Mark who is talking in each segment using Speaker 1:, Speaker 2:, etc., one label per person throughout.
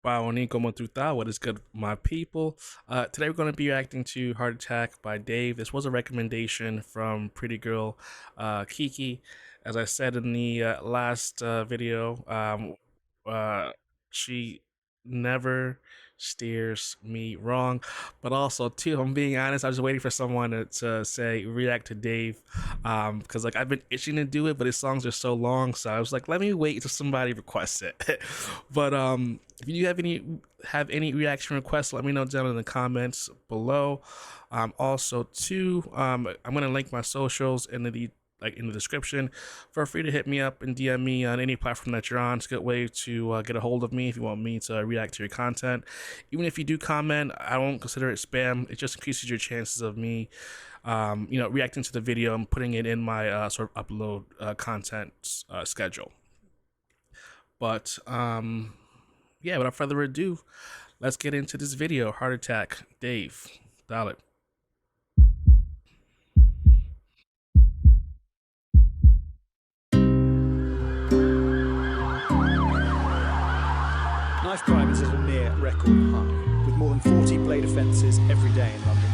Speaker 1: Baoni como tu ta? What is good, my people? Today we're going to be reacting to Heart Attack by Dave. This was a recommendation from Pretty Girl Kiki. As I said in the last video, uh, she never steers me wrong. But also, too, I'm being honest, I was waiting for someone to say react to Dave, because like I've been itching to do it, but his songs are so long, so I was like, let me wait until somebody requests it. But if you have any reaction requests, let me know down in the comments below. Also, too, I'm gonna link my socials in the description. Feel free to hit me up and DM me on any platform that you're on. It's a good way to get a hold of me if you want me to react to your content. Even if you do comment, I won't consider it spam. It just increases your chances of me, reacting to the video and putting it in my sort of upload content schedule. But yeah, without further ado, let's get into this video. Heart Attack, Dave. Dial it.
Speaker 2: Knife crime is at a near record high, with more than 40 blade offences every day in London.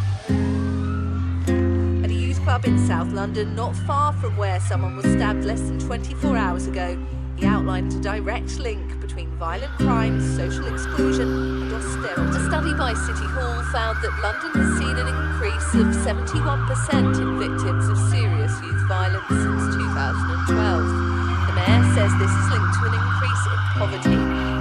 Speaker 3: At a youth club in South London, not far from where someone was stabbed less than 24 hours ago, he outlined a direct link between violent crime, social exclusion and austerity. A study by City Hall found that London has seen an increase of 71% in victims of serious youth violence since 2012. The mayor says this is linked to an increase in poverty,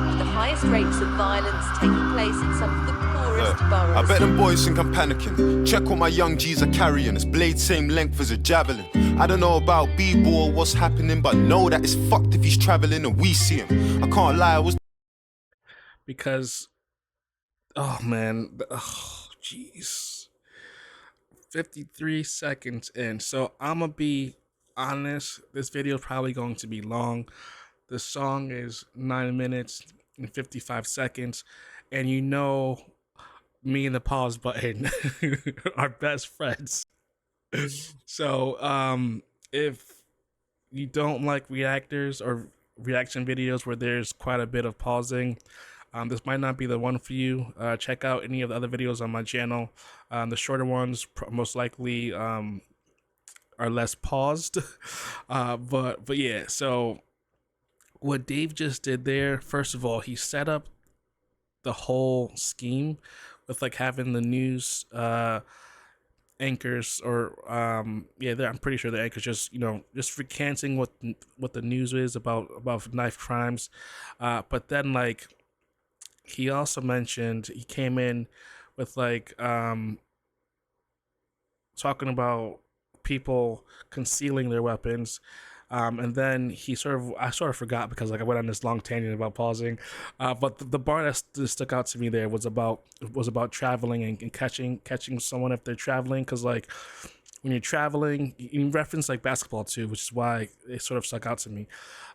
Speaker 3: with the highest rates of violence taking place in some of the poorest boroughs.
Speaker 4: I bet them boys think I'm panicking. Check what my young G's are carrying. It's blade same length as a javelin. I don't know about B-ball, what's happening, but know that it's fucked if he's traveling and we see him. I can't lie, I was...
Speaker 1: Because, oh man, oh jeez, 53 seconds in. So I'm gonna be honest, this video is probably going to be long. The song is 9 minutes and 55 seconds, and you know me and the pause button are best friends. So if you don't like reactors or reaction videos where there's quite a bit of pausing, this might not be the one for you. Check out any of the other videos on my channel. The shorter ones most likely are less paused. But yeah, so what Dave just did there, first of all, he set up the whole scheme with like having the news anchors, or I'm pretty sure the anchors just recanting what the news is about knife crimes. But then like he also mentioned, he came in with like talking about people concealing their weapons. And then I sort of forgot because like I went on this long tangent about pausing. But the bar that stuck out to me there was about traveling and catching someone if they're traveling. Because like when you're traveling, you reference like basketball too, which is why it sort of stuck out to me.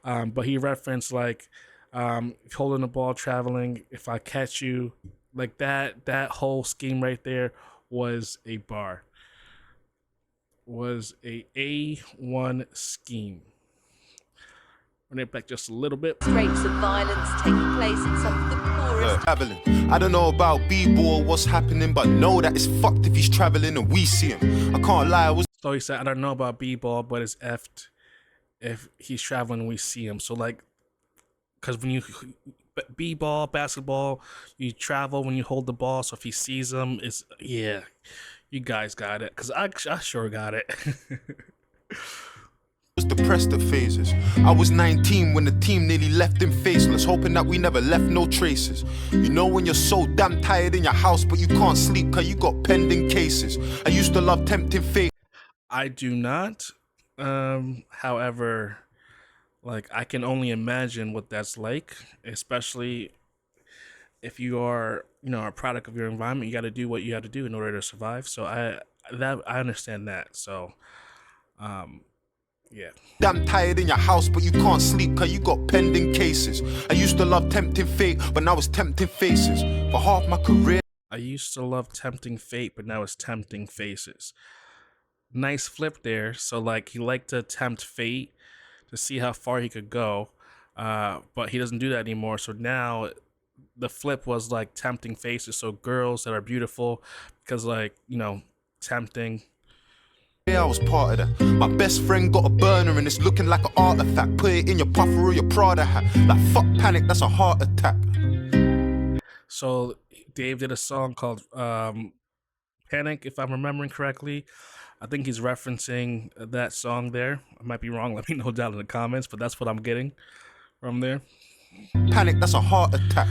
Speaker 1: But he referenced like holding the ball, traveling. If I catch you, like that whole scheme right there was a bar. Was a A1 scheme. Run it back just a little bit.
Speaker 3: Rates of violence taking place in some of the poorest.
Speaker 4: I don't know about B-ball, what's happening, but know that it's fucked if he's traveling and we see him. I can't lie, I was...
Speaker 1: So he said, I don't know about B-ball, but it's effed if he's traveling and we see him. So like, because when you B-ball, basketball, you travel when you hold the ball. So if he sees him, it's, yeah, you guys got it. Because I sure got it.
Speaker 4: Was depressed at phases. I was 19 when the team nearly left him faceless, hoping that we never left no traces. You know when you're so damn tired in your house but you can't sleep cause you got pending cases. I used to love tempting fate.
Speaker 1: I do not. However, like I can only imagine what that's like, especially if you are, a product of your environment. You got to do what you got to do in order to survive. So I understand that. So yeah.
Speaker 4: Damn tired in your house but you can't sleep cause you got pending cases. I used to love tempting fate but now it's tempting faces. For half my career
Speaker 1: I used to love tempting fate but now it's tempting faces. Nice flip there. So like he liked to tempt fate to see how far he could go, but he doesn't do that anymore. So now the flip was like tempting faces, so girls that are beautiful because like tempting.
Speaker 4: Yeah, I was part of that. My best friend got a burner and it's looking like an artifact. Put it in your puffer or your Prada hat. Like fuck panic, that's a heart attack.
Speaker 1: So Dave did a song called Panic, if I'm remembering correctly. I think he's referencing that song there. I might be wrong. Let me know down in the comments, but that's what I'm getting from there.
Speaker 4: Panic, that's a heart attack.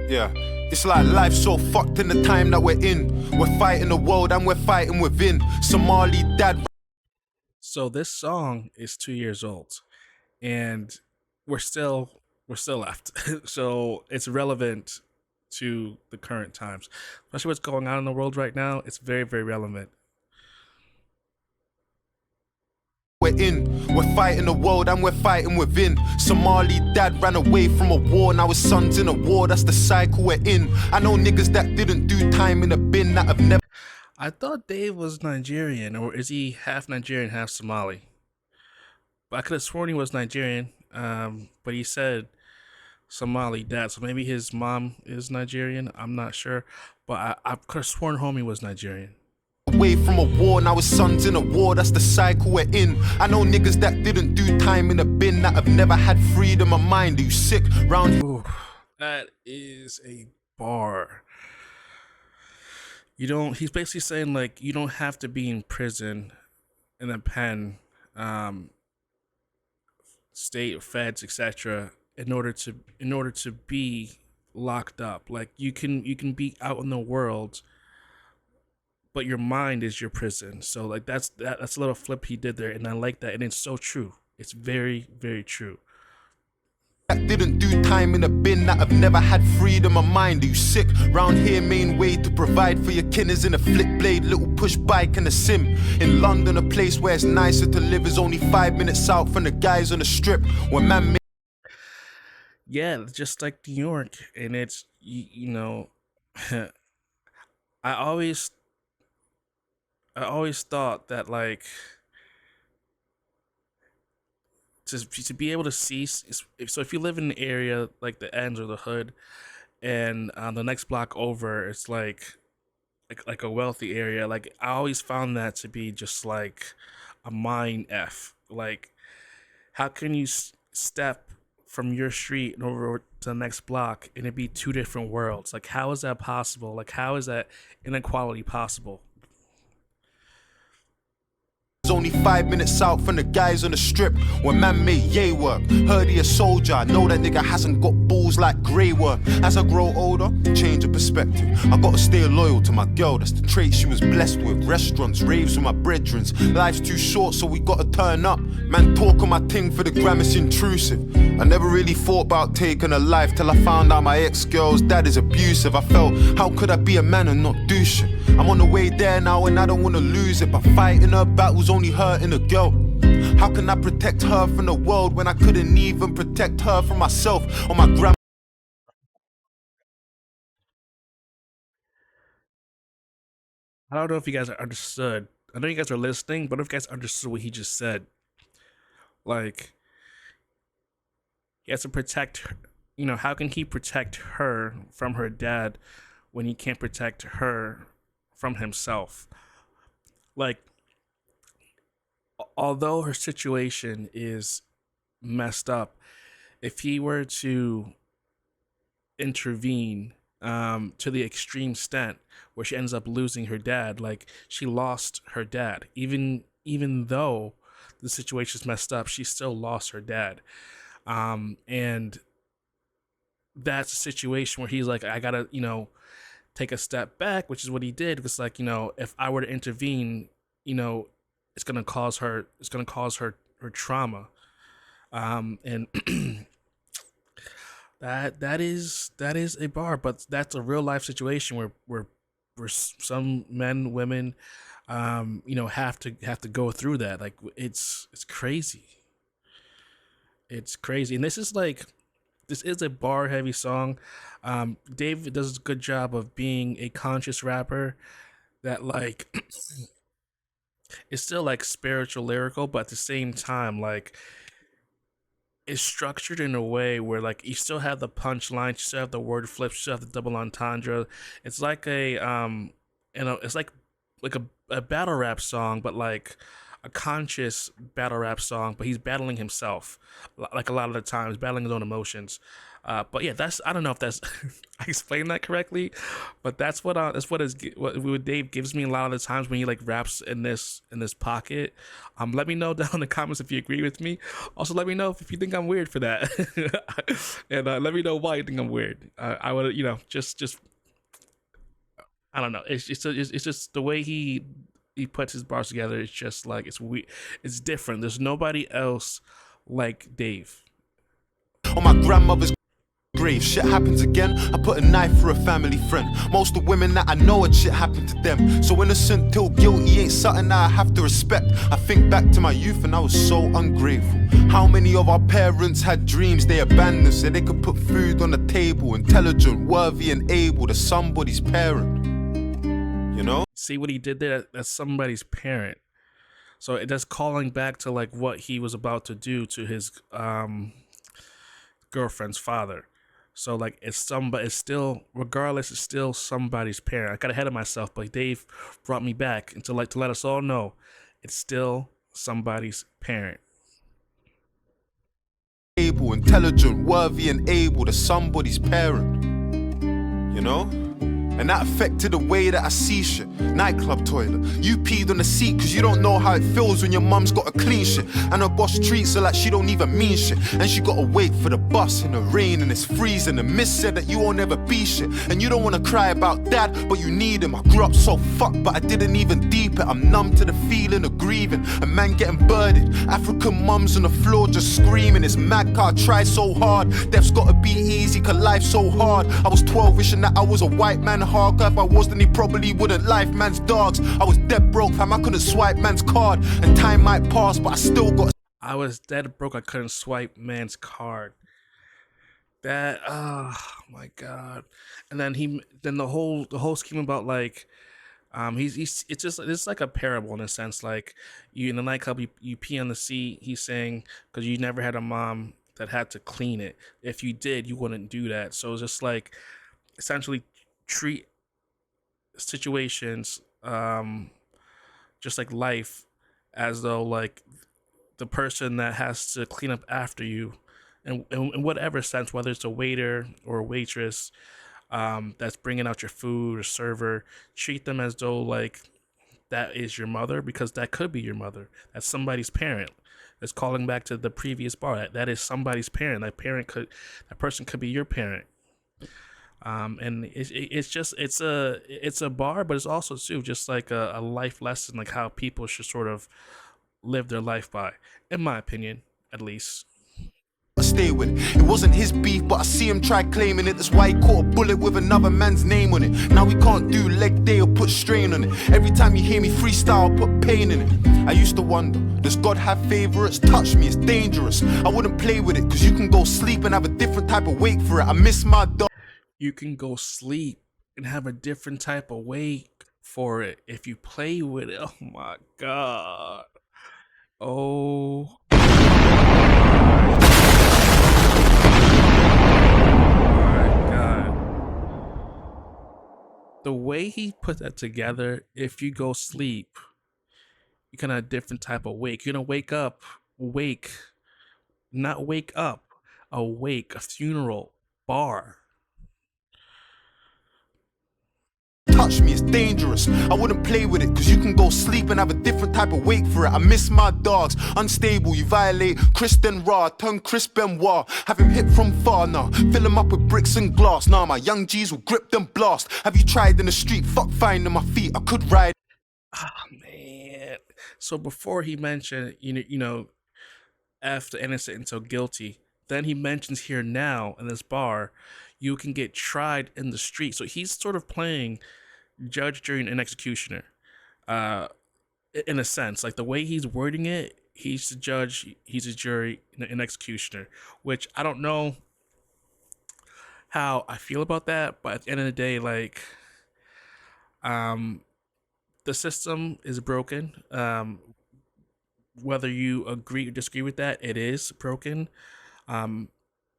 Speaker 4: Yeah, it's like life's so fucked in the time that we're in. We're fighting the world and we're fighting within. Somali dad.
Speaker 1: So this song is 2 years old, and we're still left. So it's relevant to the current times, especially what's going on in the world right now. It's very, very relevant.
Speaker 4: We're fighting the world and we're fighting within. Somali dad ran away from a war, now his son's in a war, that's the cycle we're in. I know niggas that didn't do time in a bin that have never.
Speaker 1: I thought Dave was Nigerian, or is he half Nigerian, half Somali? But I could have sworn he was Nigerian, but he said Somali dad, so maybe his mom is Nigerian. I'm not sure, but I could have sworn homie was Nigerian.
Speaker 4: Away from a war, now his son's in a war, that's the cycle we're in. I know niggas that didn't do time in a bin that have never had freedom of mind. Are you sick round here?
Speaker 1: Ooh, that is a bar. He's basically saying like you don't have to be in prison, in a pen, state, feds, etc. in order to be locked up. Like you can be out in the world, but your mind is your prison. So like that's a little flip he did there, and I like that, and it's so true. It's very, very true.
Speaker 4: That didn't do time in a bin that have never had freedom of mind. Are you sick round here? Main way to provide for your kin is in a flip blade, little push bike and a sim. In London, a place where it's nicer to live is only 5 minutes out from the guys on the strip. When man
Speaker 1: Yeah, just like New York, and it's I always thought that like to be able to see, so if you live in an area like the ends or the hood, and on the next block over it's like a wealthy area, like I always found that to be just like a mind f. Like how can you step from your street and over to the next block and it be two different worlds? Like how is that possible? Like how is that inequality possible?
Speaker 4: is only 5 minutes out from the guys on the strip. When man made yay work, heard he a soldier. I know that nigga hasn't got balls like grey work. As I grow older, change of perspective. I gotta stay loyal to my girl, that's the trait she was blessed with. Restaurants, raves with my brethrens. Life's too short, so we gotta turn up. Man talk on my ting for the gram, it's intrusive. I never really thought about taking a life till I found out my ex-girl's dad is abusive. I felt, how could I be a man and not do shit? I'm on the way there now and I don't wanna lose it. But fighting her battles only hurting a girl. How can I protect her from the world when I couldn't even protect her from myself or my grandma?
Speaker 1: I don't know if you guys understood. I know you guys are listening, but if you guys understood what he just said, like he has to protect her. How can he protect her from her dad when he can't protect her from himself? Like, although her situation is messed up, if he were to intervene to the extreme extent where she ends up losing her dad, like she lost her dad, even though the situation's messed up, she still lost her dad, and that's a situation where he's like, I gotta take a step back, which is what he did. Because like if I were to intervene, it's gonna cause her trauma, and that is a bar, but that's a real life situation where some men, women, have to go through that. Like it's crazy. It's crazy, and this is a bar heavy song. Dave does a good job of being a conscious rapper that like it's still like spiritual lyrical, but at the same time like is structured in a way where like you still have the punchline, you still have the word flips, you still have the double entendre. It's like it's like a battle rap song, but like a conscious battle rap song. But he's battling himself, like a lot of the times, battling his own emotions. But yeah, that's I don't know if that's I explained that correctly, but that's what Dave gives me a lot of the times when he like raps in this pocket. Let me know down in the comments if you agree with me. Also, let me know if you think I'm weird for that, and let me know why you think I'm weird. I would just I don't know. It's just the way he puts his bars together. It's just like it's we it's different. There's nobody else like Dave.
Speaker 4: On my grandmother's grave, shit happens again. I put a knife for a family friend. Most of the women that I know had shit happened to them. So innocent till guilty ain't something that I have to respect. I think back to my youth and I was so ungrateful. How many of our parents had dreams they abandoned so they could put food on the table? Intelligent, worthy and able to somebody's parent. You know?
Speaker 1: See what he did there? That's somebody's parent. So it that's calling back to like what he was about to do to his girlfriend's father. So like it's still regardless, it's still somebody's parent. I got ahead of myself, but Dave brought me back and to let us all know it's still somebody's parent.
Speaker 4: Able, intelligent, worthy and able to somebody's parent. You know? And that affected the way that I see shit. Nightclub toilet. You peed on the seat cause you don't know how it feels when your mum's got a clean shit. And her boss treats her like she don't even mean shit. And she gotta wait for the bus in the rain and it's freezing. The miss said that you won't ever be shit. And you don't wanna cry about dad, but you need him. I grew up so fucked, but I didn't even deep it. I'm numb to the feeling of grieving. A man getting birded. African mums on the floor just screaming. It's mad car, try so hard. Death's gotta be easy cause life's so hard. I was 12 wishing that I was a white man. Hard. If I was, then he probably wouldn't life man's dogs. I was dead broke, fam, I couldn't swipe man's card. And time might pass, but I still got.
Speaker 1: I was dead broke. I couldn't swipe man's card. That oh my god. And then the whole scheme about like he's it's like a parable in a sense. Like you in the nightclub, you pee on the seat. He's saying because you never had a mom that had to clean it. If you did, you wouldn't do that. So it's just like essentially treat situations just like life as though like the person that has to clean up after you in whatever sense, whether it's a waiter or a waitress that's bringing out your food or server, treat them as though like that is your mother, because that could be your mother. That's somebody's parent. That's calling back to the previous bar. That is somebody's parent. That person could be your parent. And it's just it's a bar, but it's also too just like a life lesson, like how people should sort of live their life by, in my opinion, at least.
Speaker 4: Stay with it. It wasn't his beef, but I see him try claiming it. That's why he caught a bullet with another man's name on it. Now we can't do leg day or put strain on it. Every time you hear me freestyle, I put pain in it. I used to wonder, does God have favorites? Touch me, it's dangerous. I wouldn't play with it, cause you can go sleep and have a different type of wake for it. I miss my dog.
Speaker 1: You can go sleep and have a different type of wake for it if you play with it. Oh my god. Oh my god. The way he put that together, if you go sleep, you can have a different type of wake. You're gonna wake, not wake up, a wake, a funeral, bar.
Speaker 4: Touch me, it's dangerous. I wouldn't play with it, cause you can go sleep and have a different type of wake for it. I miss my dogs, unstable, you violate Kristen Raw, turn Chris Benoit. Have him hit from far now, fill him up with bricks and glass. Now my young G's will grip them blast. Have you tried in the street? Fuck finding my feet, I could ride.
Speaker 1: Ah man. So before he mentioned, after innocent until guilty, then he mentions here now in this bar, you can get tried in the street. So he's sort of playing judge, jury, and executioner, uh, in a sense. Like the way he's wording it, he's the judge, he's a jury, and an executioner. Which I don't know how I feel about that, but at the end of the day, like, um, the system is broken. Whether you agree or disagree with that, it is broken. I'm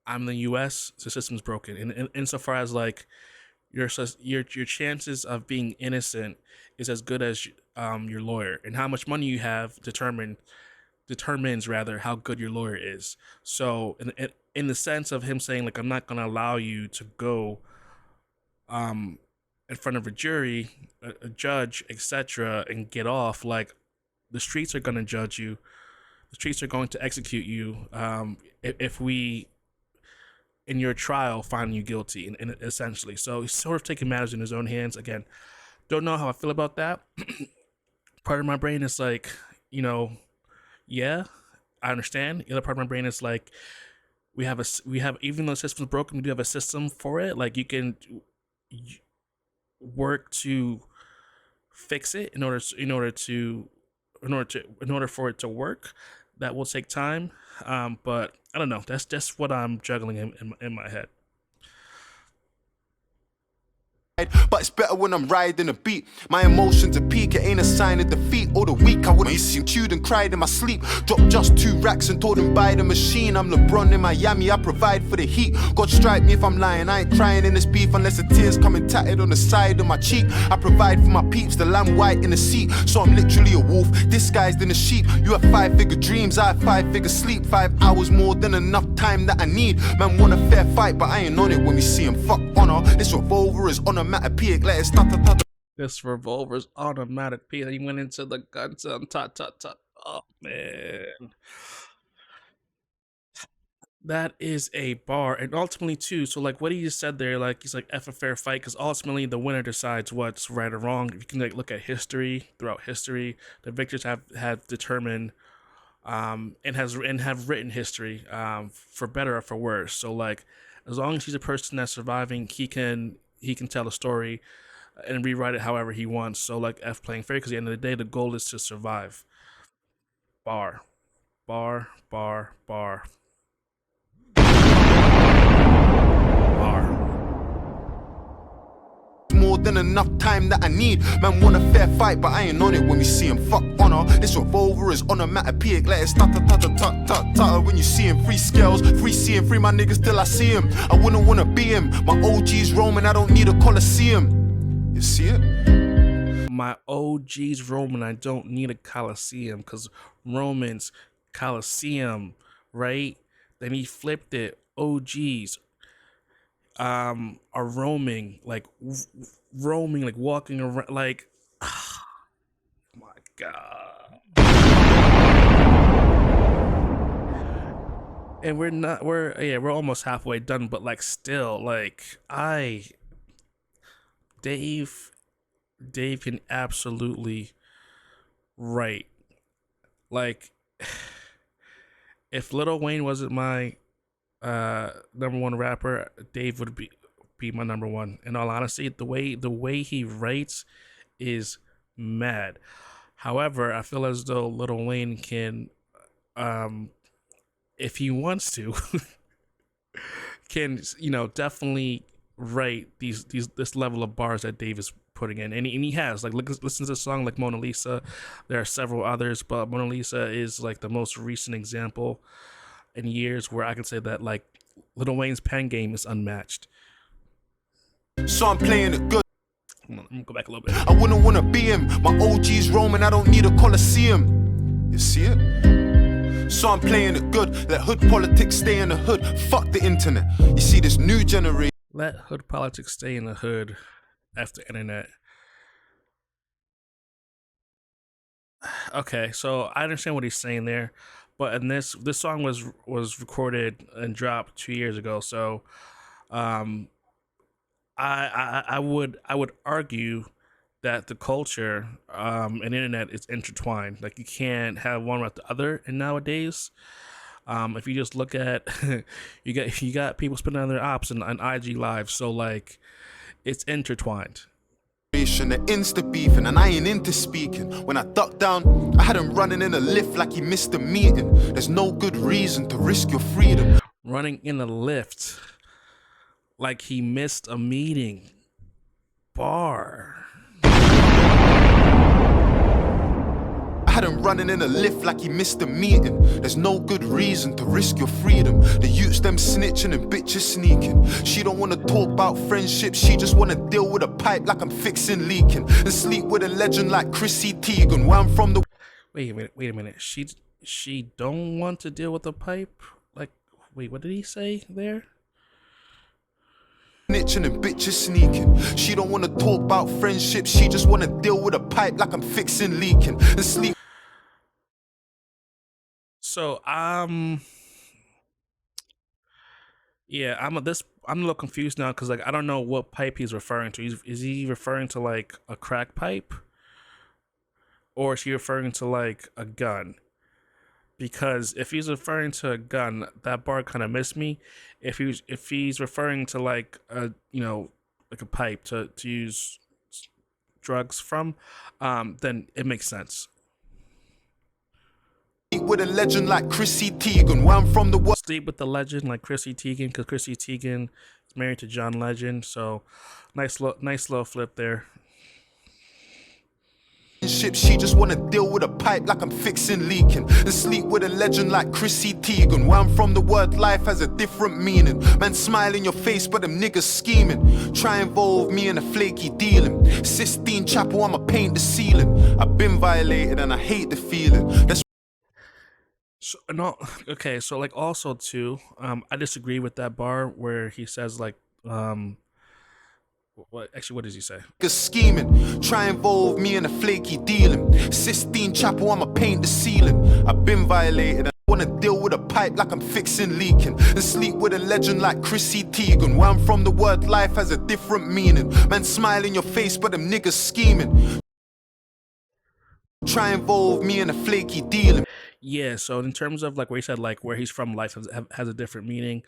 Speaker 1: in the U.S. The system's broken, and insofar as like your chances of being innocent is as good as your lawyer, and how much money you have determines rather how good your lawyer is. So in the sense of him saying like I'm not gonna allow you to go um in front of a jury, a judge, etc., and get off, like the streets are gonna judge you. The streets are going to execute you if we in your trial find you guilty, and essentially. So he's sort of taking matters in his own hands. Again, don't know how I feel about that. Part of my brain is like, you know, yeah, I understand. The other part of my brain is like, we have even though the system's broken, we do have a system for it. Like you can work to fix it in order for it to work. That will take time, but I don't know. That's just what I'm juggling in my head.
Speaker 4: But it's better when I'm riding a beat. My emotions are peak, it ain't a sign of defeat or the weak. I wouldn't see chewed and cried in my sleep. Dropped just 2 racks and told him buy the machine. I'm LeBron in Miami, I provide for the heat. God strike me if I'm lying, I ain't crying in this beef unless the tears coming tatted on the side of my cheek. I provide for my peeps, the lamb white in the seat. So I'm literally a wolf, disguised in a sheep. You have 5-figure dreams, I have 5-figure sleep. 5 hours more than enough time that I need. Man want a fair fight, but I ain't on it when we see him. Fuck honor, this revolver is onomatopoeic. Let it start.
Speaker 1: This revolver's automatic. He went into the guns and tot. Oh man, that is a bar. And ultimately too, so like what he just said there, like he's like F a fair fight, because ultimately the winner decides what's right or wrong. If you can like look at history, throughout history, the victors have determined and have written history for better or for worse. So like as long as he's a person that's surviving, he can tell a story and rewrite it however he wants. So like F playing fair, because at the end of the day, the goal is to survive. Bar, bar, bar, bar, bar.
Speaker 4: More than enough time that I need. Man want a fair fight, but I ain't on it when we see him. Fuck honor, this revolver is onomatopoeic. Let it start when you see him. Free scales, free seeing, free my niggas till I see him. I wouldn't wanna be him. My OG's Roman, I don't need a Colosseum. You see it?
Speaker 1: My OG's Roman, I don't need a Coliseum, because Romans, Coliseum, right? Then he flipped it. OGs are roaming, like walking around, like, oh my god. And we're almost halfway done, but like still, like Dave can absolutely write. Like, if Lil Wayne wasn't my number one rapper, Dave would be my number one. In all honesty, the way he writes is mad. However, I feel as though Lil Wayne can, if he wants to, can definitely write this level of bars that Dave is putting in, and he has, like, listen to the song like Mona Lisa. There are several others, but Mona Lisa is like the most recent example in years where I can say that like Lil Wayne's pen game is unmatched.
Speaker 4: So I'm playing it good.
Speaker 1: Let me go back a little bit.
Speaker 4: I wouldn't wanna be him. My OG's Roman, I don't need a Colosseum. You see it? So I'm playing it good. Let hood politics stay in the hood. Fuck the internet. You see this new generation.
Speaker 1: Let hood politics stay in the hood after internet. Okay, so I understand what he's saying there, but in this song was recorded and dropped 2 years ago. So, I would argue that the culture and internet is intertwined. Like you can't have one without the other. And nowadays, if you just look at you got people spending on their ops on IG live, so like it's intertwined.
Speaker 4: The insta beefing, and I ain't into speaking. When I ducked down, I had him running in a lift like he missed a meeting. There's no good reason to risk your freedom.
Speaker 1: Running in a lift like he missed a meeting. Bar.
Speaker 4: I Had him running in a lift like he missed a meeting. There's no good reason to risk your freedom. The youths them snitching and bitches sneaking. She don't wanna talk about friendship, she just wanna deal with a pipe like I'm fixing leaking. And sleep with a legend like Chrissy Teigen. Where I'm from the
Speaker 1: Wait a minute. Wait a minute. She don't want to deal with the pipe. Like, wait, what did he say there?
Speaker 4: snitching and bitches sneaking. She don't wanna talk about friendship, she just wanna deal with a pipe like I'm fixing leaking. And sleep.
Speaker 1: So yeah, I'm a little confused now because like I don't know what pipe he's referring to. Is he referring to like a crack pipe, or is he referring to like a gun? Because if he's referring to a gun, that bar kind of missed me. If he's referring to like a like a pipe to use drugs from, then it makes sense.
Speaker 4: With a legend like Chrissy Teigen. Where I'm from the world.
Speaker 1: Sleep with the legend like Chrissy Teigen, because Chrissy Teigen is married to John Legend. So nice little flip there.
Speaker 4: She just wanna deal with a pipe like I'm fixing leaking. And sleep with a legend like Chrissy Teigen. Where I'm from the word life has a different meaning. Man smile in your face but them niggas scheming. Try involve me in a flaky dealing. Sistine Chapel, I'ma paint the ceiling. I've been violated and I hate the feeling. That's
Speaker 1: So no, okay. So like also too, I disagree with that bar where he says like, what does he say?
Speaker 4: niggas scheming. Try involve me in a flaky dealing. Sistine Chapel, I'ma paint the ceiling. I've been violated. I wanna deal with a pipe like I'm fixing leaking. And sleep with a legend like Chrissy Teigen. Where I'm from the word life has a different meaning. Man smile in your face but them niggas scheming. Try involve me in a flaky dealing.
Speaker 1: Yeah. So in terms of like where he said like where he's from, life has a different meaning.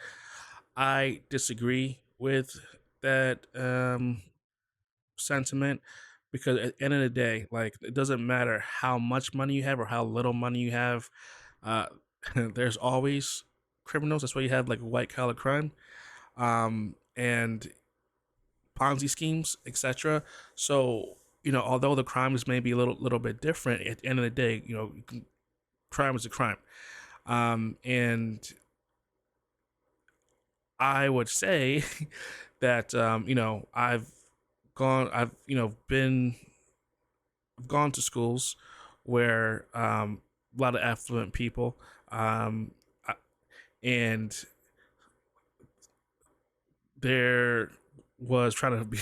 Speaker 1: I disagree with that sentiment, because at the end of the day, like it doesn't matter how much money you have or how little money you have. Uh, there's always criminals. That's why you have like white collar crime, and Ponzi schemes, etc. So although the crime is maybe a little bit different, at the end of the day, crime is a crime. And I would say that I've been gone to schools where a lot of affluent people, um, and there was trying to be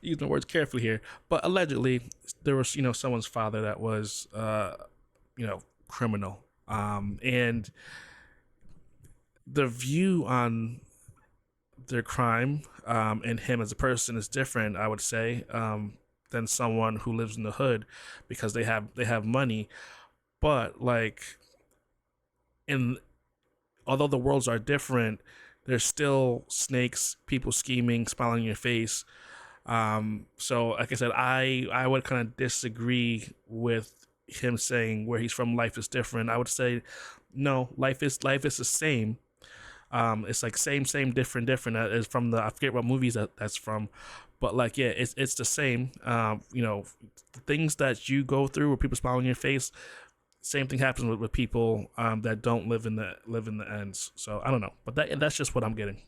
Speaker 1: using the words carefully here, but allegedly there was someone's father that was criminal, and the view on their crime, and him as a person is different, I would say, than someone who lives in the hood, because they have money. But like, in although the worlds are different, there's still snakes, people scheming, smiling in your face. So like I said, I would kind of disagree with him saying where he's from life is different. I would say no, life is the same. It's like same, different. Is from I forget what movies that's from, but like yeah, it's the same. The things that you go through where people smile on your face, same thing happens with people that don't live in the ends. So I don't know, but that's just what I'm getting.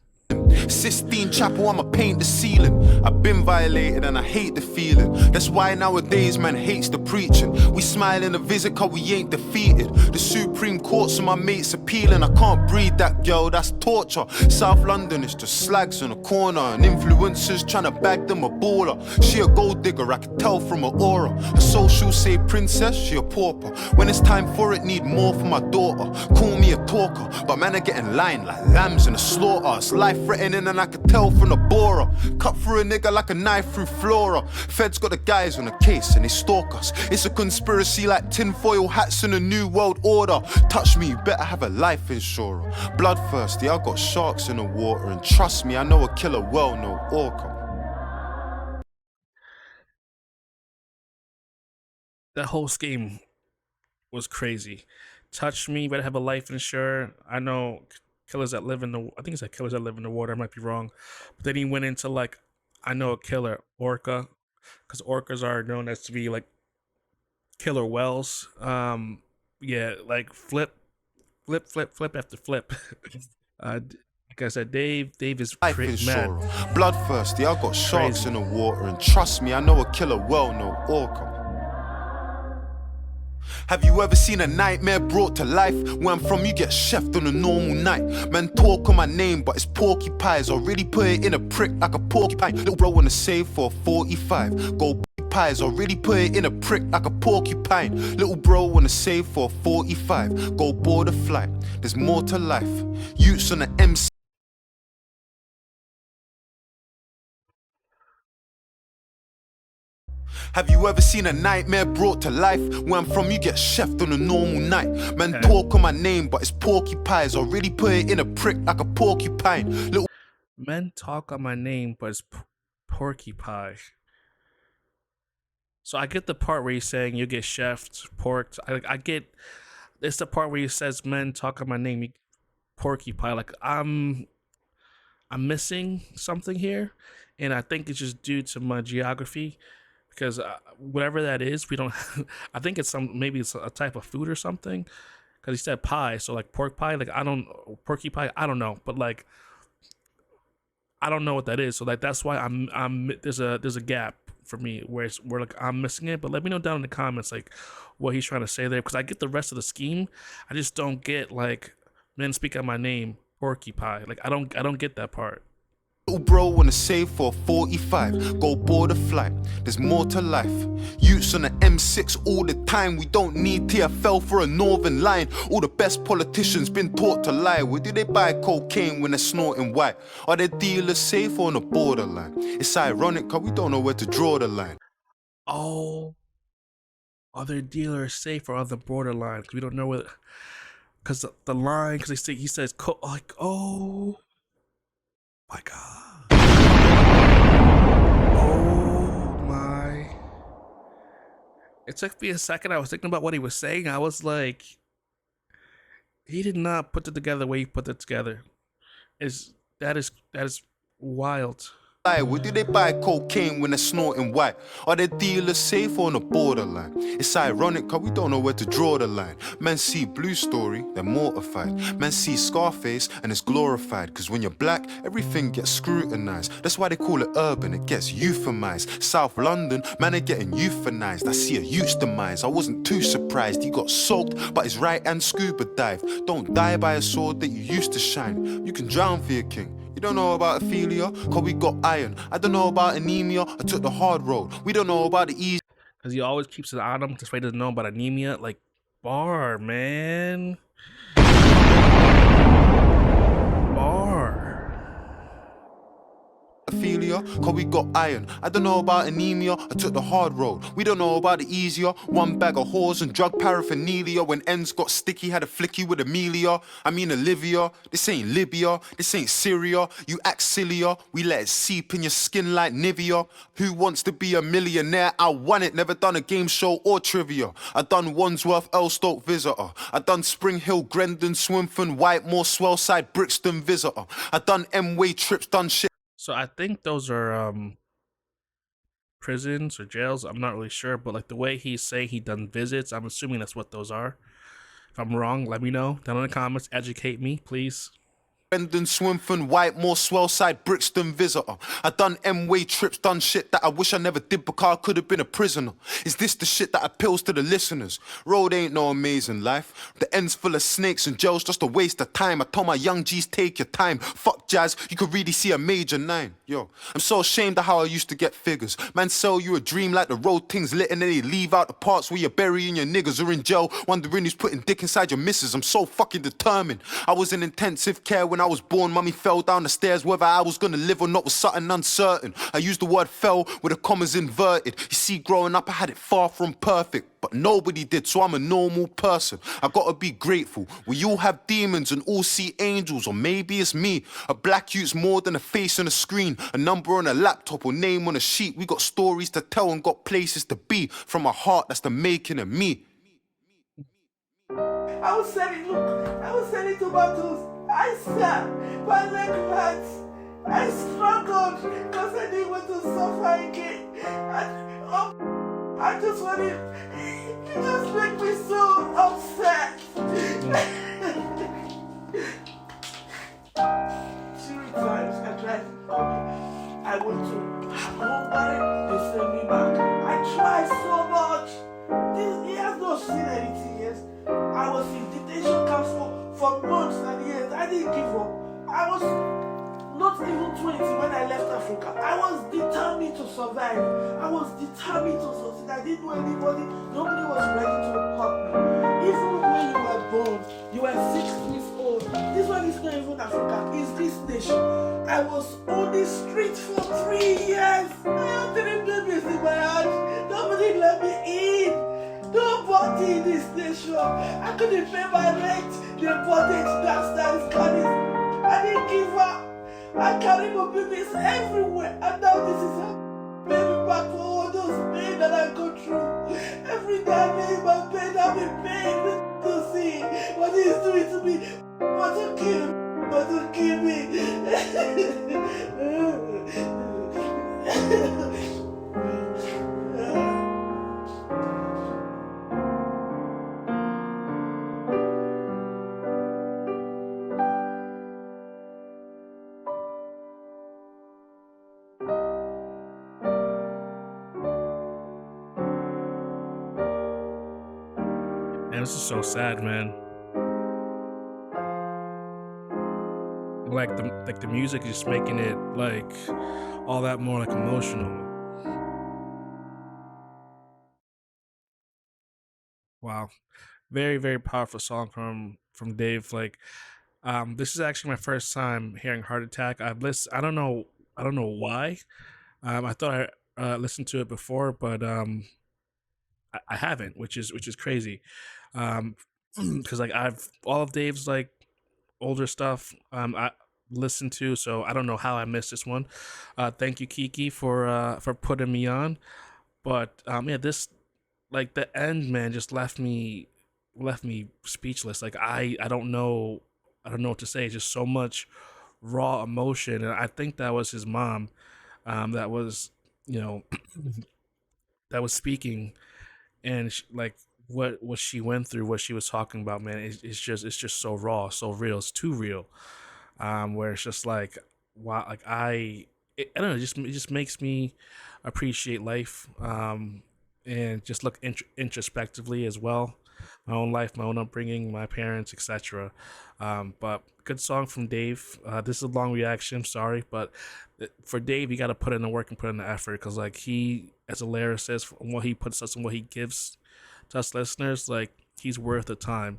Speaker 4: Sistine Chapel, I'ma paint the ceiling. I've been violated and I hate the feeling. That's why nowadays man hates the preaching. We smile in a visit cause we ain't defeated. The Supreme Court, so my mates appealing. I can't breed that girl, that's torture. South London is just slags on a corner, and influencers trying to bag them a baller. She a gold digger, I can tell from her aura. Her social say princess, she a pauper. When it's time for it, need more for my daughter. Call me a talker, but man are getting lined like lambs in a slaughter. It's life threatening and I could tell from the borer. Cut through a nigga like a knife through flora. Feds got the guys on the case and they stalk us. It's a conspiracy like tinfoil hats in a new world order. Touch me, you better have a life insurer. Bloodthirsty, I got sharks in the water, and trust me, I know a killer well, no orca.
Speaker 1: That whole scheme was crazy. Touch me, better have a life insurer. I know killers that live in the. I think it's like killers that live in the water. I might be wrong, but then he went into like, I know a killer orca, because orcas are known as to be like killer whales. Yeah, like flip after flip. Like I said, Dave is
Speaker 4: Life
Speaker 1: mad,
Speaker 4: insurer. Bloodthirsty, I got sharks
Speaker 1: crazy.
Speaker 4: in the water, and trust me, I know a killer well, no orca. Have you ever seen a nightmare brought to life? Where I'm from, you get chefed on a normal night. Man talk on my name, but it's porcupines. Or really put it in a prick like a porcupine. Little bro wanna save for a 45. Go pies, or really put it in a prick like a porcupine. Little bro wanna save for a 45. Go board a flight. There's more to life. Utes on the MC. Have you ever seen a nightmare brought to life? Where I'm from, you get chefed on a normal night. Man
Speaker 1: Okay.
Speaker 4: talk on my name, but it's porcupines. Or really put it in a prick like a porcupine. Little
Speaker 1: Men talk on my name, but it's porcupine. So I get the part where he's saying you get chefed, porked. I get it's the part where he says men talk on my name, porcupine. Like I'm missing something here, and I think it's just due to my geography, because whatever that is, we don't. I think it's maybe it's a type of food or something, because he said pie, so like pork pie. Like I don't porcupine. I don't know, but like I don't know what that is. So like that's why I'm there's a gap for me where like I'm missing it. But let me know down in the comments like what he's trying to say there, because I get the rest of the scheme. I just don't get like men speak on my name, porcupine. Like I don't get that part.
Speaker 4: bro wanna save for a 45. Go board a flight. There's more to life. Utes on the M6 all the time. We don't need TFL for a northern line. All the best politicians been taught to lie. Where do they buy cocaine when they're snorting white? Are their dealers safe on the borderline? It's ironic cause we don't know where to draw the line.
Speaker 1: Oh, other dealers safe or on the borderline? Because we don't know whether. Because the line, because he says like, oh my god, oh my. It took me a second. I was thinking about what he was saying. I was like, he did not put it together the way he put it together. That is wild.
Speaker 4: Where do they buy cocaine when they're snorting white? Are their dealers safe on the borderline? It's ironic cause we don't know where to draw the line. Men see Blue Story, they're mortified. Men see Scarface and it's glorified. Cause when you're black, everything gets scrutinized. That's why they call it urban, it gets euphemized. South London, man are getting euthanized. I see a youth's demise, I wasn't too surprised. He got soaked, but his right hand scuba dived. Don't die by a sword that you used to shine. You can drown for your king. You don't know about Ophelia, cause we got iron. I don't know about anemia, I took the hard road. We don't know about the easy.
Speaker 1: Because he always keeps it on him. This way he doesn't know about anemia. Like, bar, man. Bar.
Speaker 4: Ophelia, cause we got iron. I don't know about anemia, I took the hard road. We don't know about the easier. One bag of whores and drug paraphernalia. When ends got sticky, had a flicky with Amelia. I mean Olivia. This ain't Libya, this ain't Syria. You act sillier, we let it seep in your skin like Nivea. Who wants to be a millionaire? I won it, never done a game show or trivia. I done Wandsworth, Elstoke Visitor. I done Spring Hill, Grendon, Swinfen, Whitemore, Swellside, Brixton Visitor. I done M-Way trips, done shit.
Speaker 1: So I think those are prisons or jails. I'm not really sure, but like the way he's saying he done visits, I'm assuming that's what those are. If I'm wrong, let me know down in the comments. Educate me, please.
Speaker 4: Grendon, Swinfen, Whitemore, Swellside, Brixton Visitor. I done M-Way trips, done shit that I wish I never did because I could have been a prisoner. Is this the shit that appeals to the listeners? Road ain't no amazing life. The end's full of snakes and jails, just a waste of time. I told my young G's take your time. Fuck jazz, you could really see a major 9. Yo, I'm so ashamed of how I used to get figures. Man sell you a dream like the road things lit and then they leave out the parts where you're burying your niggas or in jail, wondering who's putting dick inside your missus. I'm so fucking determined. I was in intensive care when I was born. Mummy fell down the stairs, whether I was gonna live or not was something uncertain. I used the word fell with the commas inverted. You see, growing up I had it far from perfect, but nobody did, so I'm a normal person. I gotta be grateful. We all have demons and all see angels, or maybe it's me. A black youth's more than a face on a screen, a number on a laptop or name on a sheet. We got stories to tell and got places to be. From a heart, that's the making of me.
Speaker 5: I was selling tomatoes. I sat, my leg hurts. I struggled because I didn't want to suffer again. And, I just want it. You just make me so upset. Three times I tried to call me. I went to Hungary, they sent me back. I tried so much. He has not seen anything yet. I was in detention camps for months and years. I didn't give up. I was not even 20 when I left Africa. I was determined to survive. I was determined to succeed. I didn't know anybody. Nobody was ready to help me. Even when you were born, you were 6 weeks old. This one is not even Africa. It's this nation. I was on the street for 3 years. I had 3 babies in my heart. Nobody let me in. Nobody in this nation. I couldn't pay my rent. They bought it. Bastards. I didn't give up. I carry my babies everywhere, and now this is a baby back for all those pain that I go through. Every day I lay in my bed, I'm in pain to see what he's doing to me. Want to kill me, want to kill me.
Speaker 1: And this is so sad, man. Like the music is just making it like all that more like emotional. Wow, very very powerful song from Dave. Like, this is actually my first time hearing Heart Attack. I've listened. I don't know why. I thought I listened to it before, but I haven't, which is crazy. Because like I've all of Dave's like older stuff I listened to, so I don't know how I missed this one. Thank you, Kiki, for putting me on. But yeah, this like the end, man, just left me speechless. Like I don't know what to say. Just so much raw emotion, and I think that was his mom, that was you know that was speaking, and like what she went through, what she was talking about, man. It's just so raw, so real. It's too real. Where it's just like wow, like I don't know, it just makes me appreciate life, and just look introspectively as well, my own life, my own upbringing, my parents, etc. But good song from Dave. This is a long reaction, sorry, but for Dave, you got to put in the work and put in the effort, because like he, as a lyricist, what he puts us and what he gives to us listeners, like he's worth the time.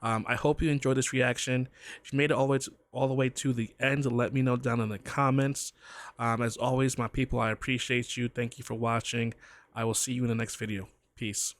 Speaker 1: I hope you enjoyed this reaction. If you made it all the way to the end, let me know down in the comments. As always, my people, I appreciate you. Thank you for watching. I will see you in the next video. Peace.